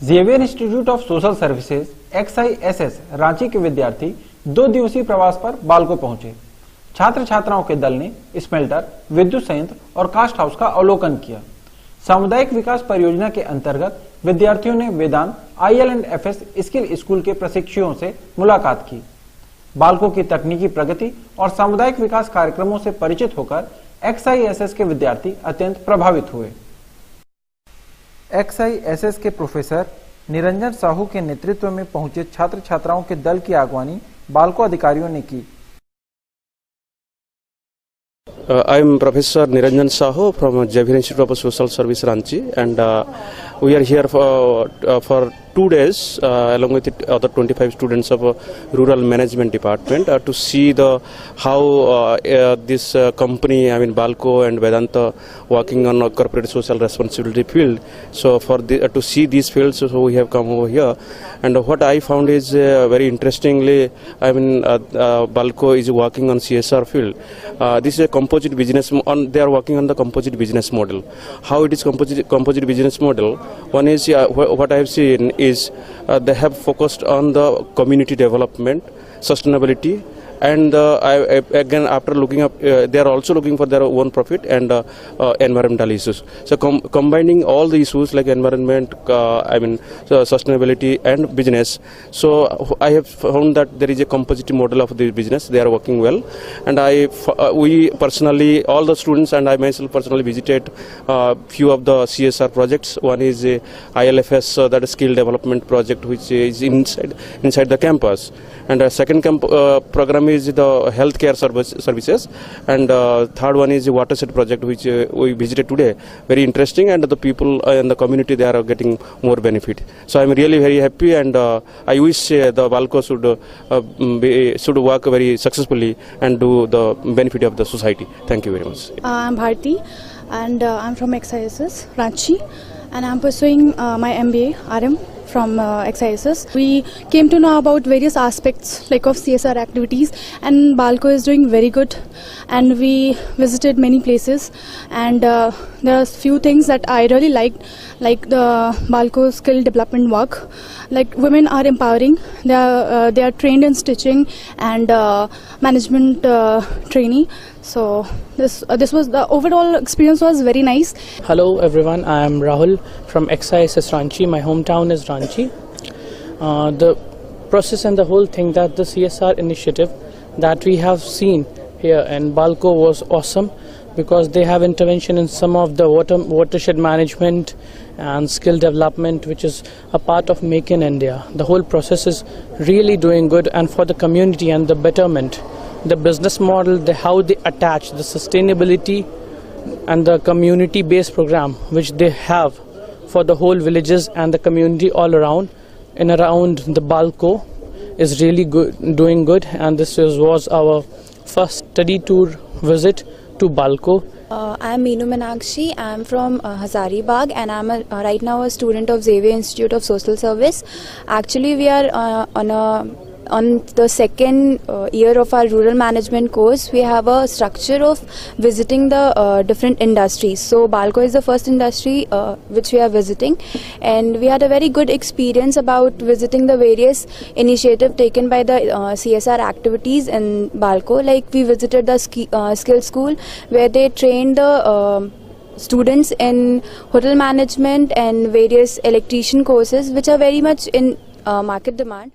Xavier Institute of Social Services XISS Ranchi के विद्यार्थी 2 दिवसीय प्रवास पर बालको पहुंचे। छात्र छात्राओं के दल ने स्मेल्टर, विद्युत संयंत्र और कास्ट हाउस का अवलोकन किया। सामुदायिक विकास परियोजना के अंतर्गत विद्यार्थियों ने वेदांत IL&FS स्किल स्कूल के प्रशिक्षुओं से मुलाकात की। बालकों की तकनीकी प्रगति और सामुदायिक विकास कार्यक्रमों से परिचित होकर XISS के विद्यार्थी अत्यंत प्रभावित हुए। XISS के प्रोफेसर निरंजन साहू के नेतृत्व में पहुंचे छात्र छात्राओं के दल की अगवानी बालको अधिकारियों ने की। I am Professor Niranjan Sahu from Xavier Institute of Social Service Ranchi, and we are here for 2 days along with other 25 students of Rural Management Department to see how this company, I mean Balco and Vedanta, working on a corporate social responsibility field. So to see these fields, so we have come over here, and what I found is very interestingly, I mean Balco is working on CSR field. This is a composite business. They are working on the composite business model. How it is composite business model? One is what I have seen is they have focused on the community development, sustainability, and again after looking up, they are also looking for their own profit and environmental issues. So combining all the issues like environment, sustainability and business. So I have found that there is a composite model of the business. They are working well, and we personally, all the students and I myself personally visited few of the CSR projects. One is ILFS, that is skill development project, which is inside the campus, and a second program is the healthcare services, and third one is the watershed project, which we visited today. Very interesting, and the people in the community, they are getting more benefit. So I am really very happy, and I wish the Balco should work very successfully and do the benefit of the society. Thank you very much. I'm Bharti, and I'm from XISS Ranchi, and I'm pursuing my MBA RM from XISS. We came to know about various aspects like of CSR activities, and Balco is doing very good, and we visited many places, and there are few things that I really liked, like the Balco skill development work. Like women are empowering, they are trained in stitching and management training. So this was the overall experience was very nice. Hello everyone, I am Rahul from XISS Ranchi. My hometown is Ranchi. The process and the whole thing, that the CSR initiative that we have seen here in Balco was awesome, because they have intervention in some of the watershed management and skill development, which is a part of Make in India. The whole process is really doing good, and for the community and the betterment, the business model, how they attach the sustainability and the community-based program which they have for the whole villages and the community all around the Balco is really good, doing good, and this was our first study tour visit to Balco. I'm Meenu Meenakshi. I'm from Hazaribagh, and I'm right now a student of Xavier Institute of Social Service. Actually, we are on the second year of our rural management course. We have a structure of visiting the different industries. So Balco is the first industry which we are visiting, and we had a very good experience about visiting the various initiatives taken by the CSR activities in Balco. Like we visited the skill school, where they trained the students in hotel management and various electrician courses, which are very much in market demand.